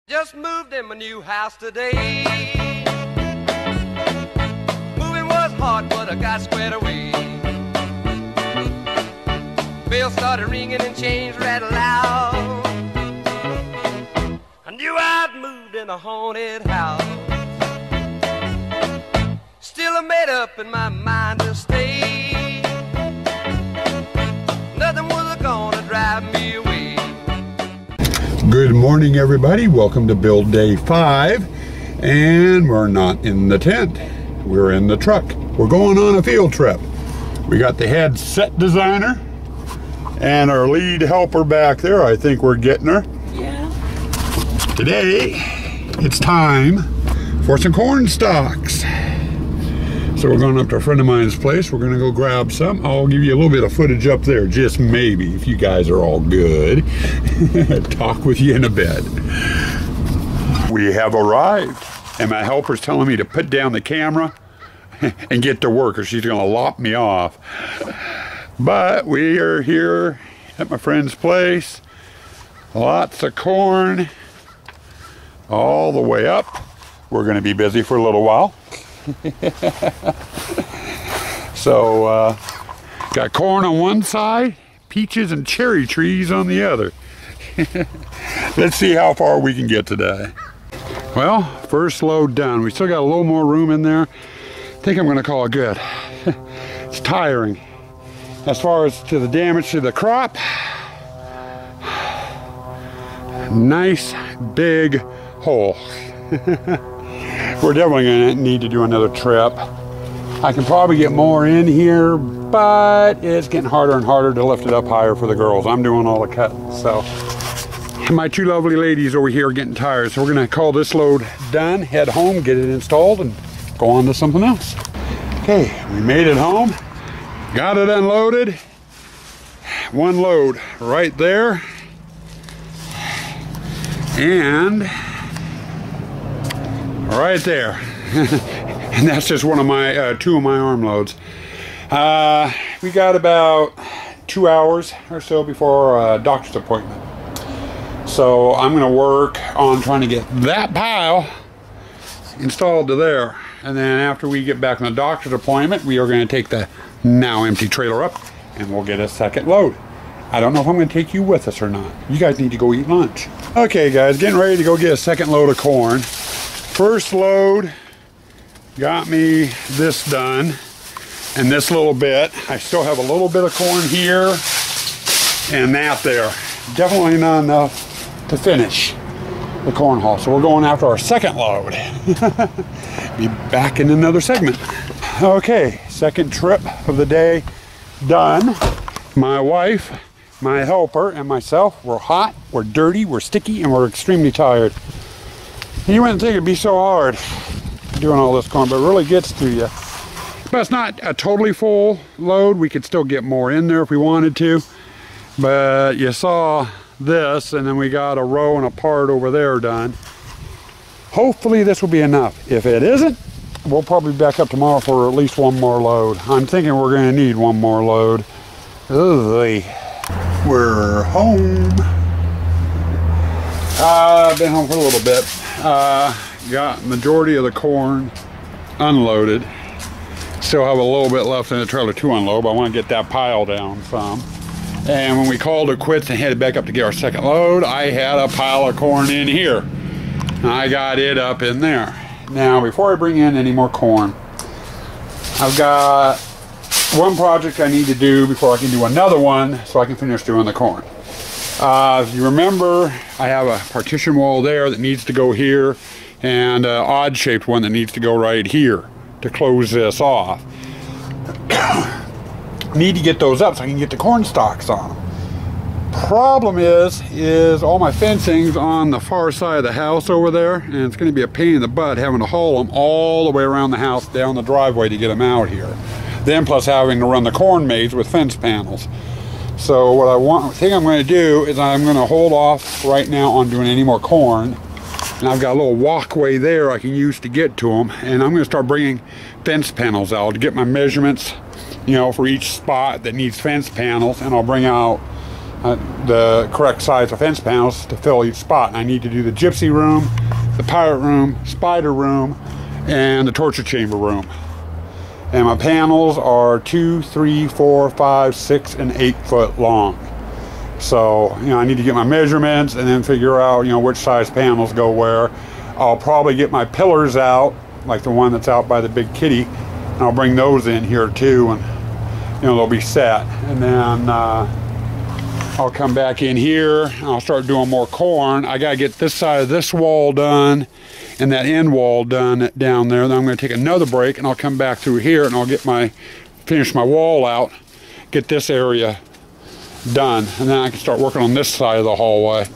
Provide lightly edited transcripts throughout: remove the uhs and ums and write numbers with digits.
Just moved in my new house today. Moving was hard, but I got squared away. Bells started ringing and chains rattled loud. I knew I'd moved in a haunted house. Still I made up in my mind to stay. Nothing was gonna drive me away. Good morning, everybody. Welcome to build day 5, and we're not in the tent. We're in the truck. We're going on a field trip. We got the head set designer and our lead helper back there. I think we're getting her. Yeah. Today, it's time for some corn stalks. So we're going up to a friend of mine's place. We're going to go grab some. I'll give you a little bit of footage up there, just maybe, if you guys are all good. Talk with you in a bit. We have arrived, and my helper's telling me to put down the camera and get to work, or she's going to lop me off. But we are here at my friend's place. Lots of corn all the way up. We're going to be busy for a little while. So got corn on one side, peaches and cherry trees on the other. Let's see how far we can get today. Well, first load done. We still got a little more room in there. I think I'm going to call it good. It's tiring. As far as to the damage to the crop, nice big hole. We're definitely going to need to do another trip. I can probably get more in here, but it's getting harder and harder to lift it up higher for the girls. I'm doing all the cutting, so. My two lovely ladies over here are getting tired, so we're going to call this load done, head home, get it installed, and go on to something else. Okay, we made it home, got it unloaded. One load right there. And right there. And that's just one of my two of my arm loads. We got about 2 hours or so before our doctor's appointment, so I'm going to work on trying to get that pile installed to there, and then after we get back from the doctor's appointment, we are going to take the now empty trailer up and we'll get a second load. I don't know if I'm going to take you with us or not. You guys need to go eat lunch. Okay guys, getting ready to go get a second load of corn. First load got me this done, and this little bit. I still have a little bit of corn here and that there. Definitely not enough to finish the corn haul. So we're going after our second load. Be back in another segment. Okay, second trip of the day done. My wife, my helper, and myself, we're hot, we're dirty, we're sticky, and we're extremely tired. You wouldn't think it'd be so hard doing all this corn, but it really gets to you. But it's not a totally full load. We could still get more in there if we wanted to. But you saw this, and then we got a row and a part over there done. Hopefully this will be enough. If it isn't, we'll probably be back up tomorrow for at least one more load. I'm thinking we're going to need one more load. Ugh. We're home. I've been home for a little bit. Got majority of the corn unloaded. Still have a little bit left in the trailer to unload, but I want to get that pile down some. And when we called it quits and headed back up to get our second load, I had a pile of corn in here. I got it up in there. Now, before I bring in any more corn, I've got one project I need to do before I can do another one so I can finish doing the corn. If you remember, I have a partition wall there that needs to go here, and an odd shaped one that needs to go right here to close this off. Need to get those up so I can get the corn stalks on them. Problem is all my fencing's on the far side of the house over there, and it's going to be a pain in the butt having to haul them all the way around the house down the driveway to get them out here. Then plus having to run the corn maze with fence panels. So what I think I'm going to do is I'm going to hold off right now on doing any more corn. And I've got a little walkway there I can use to get to them. And I'm going to start bringing fence panels out to get my measurements, you know, for each spot that needs fence panels. And I'll bring out the correct size of fence panels to fill each spot. And I need to do the gypsy room, the pirate room, spider room, and the torture chamber room. And my panels are 2, 3, 4, 5, 6, and 8 foot long. So, I need to get my measurements and then figure out, which size panels go where. I'll probably get my pillars out, like the one that's out by the big kitty, and I'll bring those in here too, and they'll be set. And then I'll come back in here and I'll start doing more corn. I gotta get this side of this wall done and that end wall done down there. Then I'm gonna take another break and I'll come back through here and I'll finish my wall out, get this area done, and then I can start working on this side of the hallway.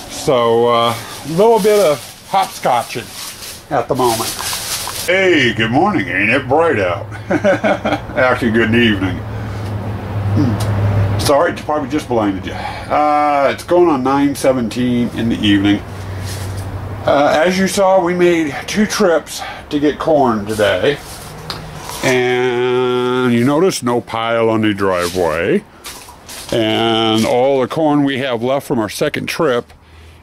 So a little bit of hopscotching at the moment. Hey, good morning. Ain't it bright out? Actually, good evening. Sorry, it's probably just blinded you. It's going on 9:17 in the evening. As you saw, we made 2 trips to get corn today. And you notice no pile on the driveway. And all the corn we have left from our second trip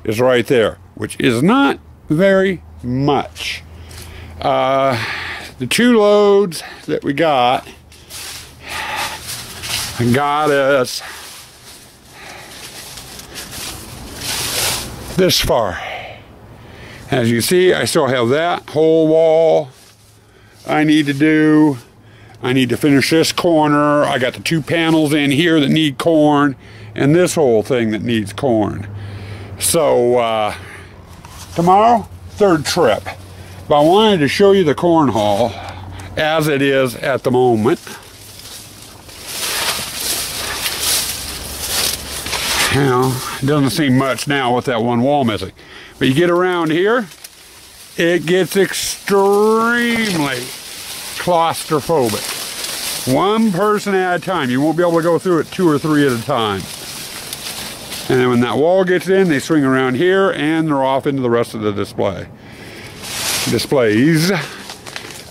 is right there, which is not very much. The 2 loads that we got us this far. As you see, I still have that whole wall I need to do. I need to finish this corner. I got the 2 panels in here that need corn, and this whole thing that needs corn. So tomorrow, 3rd trip. But I wanted to show you the corn haul as it is at the moment. It doesn't seem much now with that one wall missing. But you get around here, it gets extremely claustrophobic. 1 person at a time. You won't be able to go through it 2 or 3 at a time. And then when that wall gets in, they swing around here and they're off into the rest of the displays.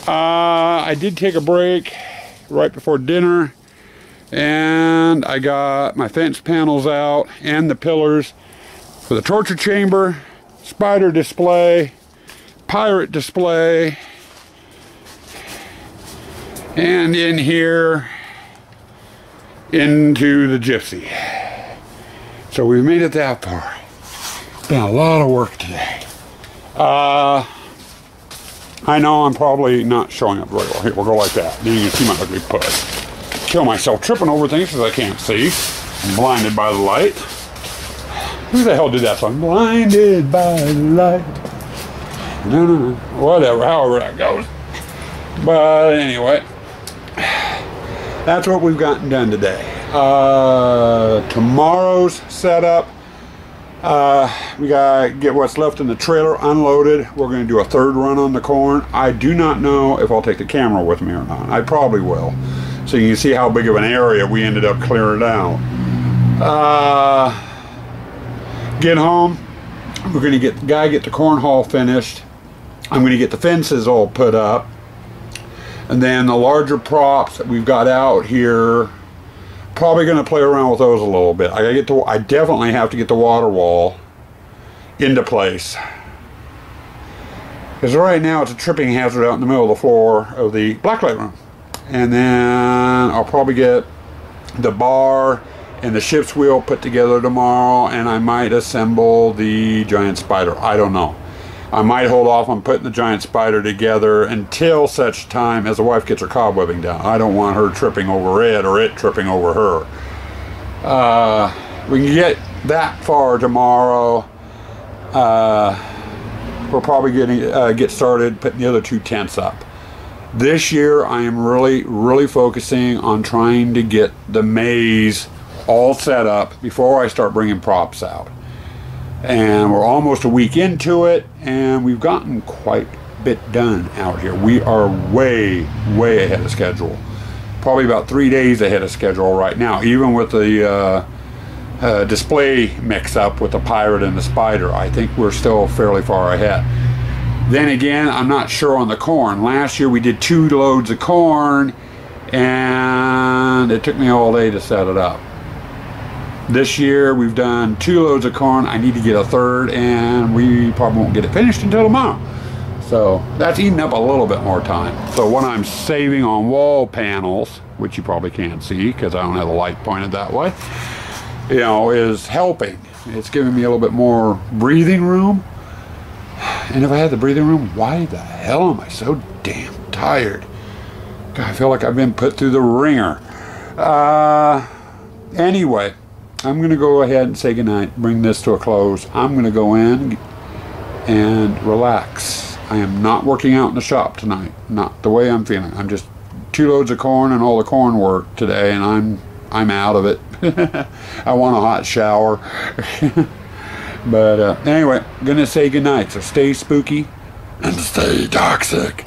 I did take a break right before dinner, and I got my fence panels out and the pillars for the torture chamber, spider display, pirate display, and in here into the gypsy. So we've made it that far. Been a lot of work today. I know I'm probably not showing up very well. Here, we'll go like that. Then you can see my ugly puss. Kill myself tripping over things because I can't see. I'm blinded by the light. Who the hell did that song? Blinded by the light. No. Whatever, however that goes. But anyway, that's what we've gotten done today. Tomorrow's setup, we gotta get what's left in the trailer unloaded. We're gonna do a 3rd run on the corn. I do not know if I'll take the camera with me or not. I probably will, so you can see how big of an area we ended up clearing out. Get home, we're gonna get the corn haul finished. I'm gonna get the fences all put up, and then the larger props that we've got out here, probably going to play around with those a little bit. I definitely have to get the water wall into place, because right now it's a tripping hazard out in the middle of the floor of the blacklight room. And then I'll probably get the bar and the ship's wheel put together tomorrow, and I might assemble the giant spider. I don't know. I might hold off on putting the giant spider together until such time as the wife gets her cobwebbing down. I don't want her tripping over it or it tripping over her. We can get that far tomorrow. We'll probably get started putting the other 2 tents up. This year I am really focusing on trying to get the maze all set up before I start bringing props out. And we're almost a week into it, and we've gotten quite a bit done out here. We are way ahead of schedule. Probably about 3 days ahead of schedule right now, even with the display mix-up with the pirate and the spider. I think we're still fairly far ahead. Then again, I'm not sure on the corn. Last year we did 2 loads of corn, and it took me all day to set it up. This year we've done 2 loads of corn. I need to get a third, and we probably won't get it finished until tomorrow. So that's eating up a little bit more time. So what I'm saving on wall panels, which you probably can't see because I don't have the light pointed that way, you know, is helping. It's giving me a little bit more breathing room. And if I had the breathing room, why the hell am I so damn tired? God, I feel like I've been put through the ringer. Anyway, I'm going to go ahead and say goodnight, bring this to a close. I'm going to go in and relax. I am not working out in the shop tonight. Not the way I'm feeling. I'm just 2 loads of corn and all the corn work today, and I'm out of it. I want a hot shower. But anyway, I'm going to say goodnight. So stay spooky and stay toxic.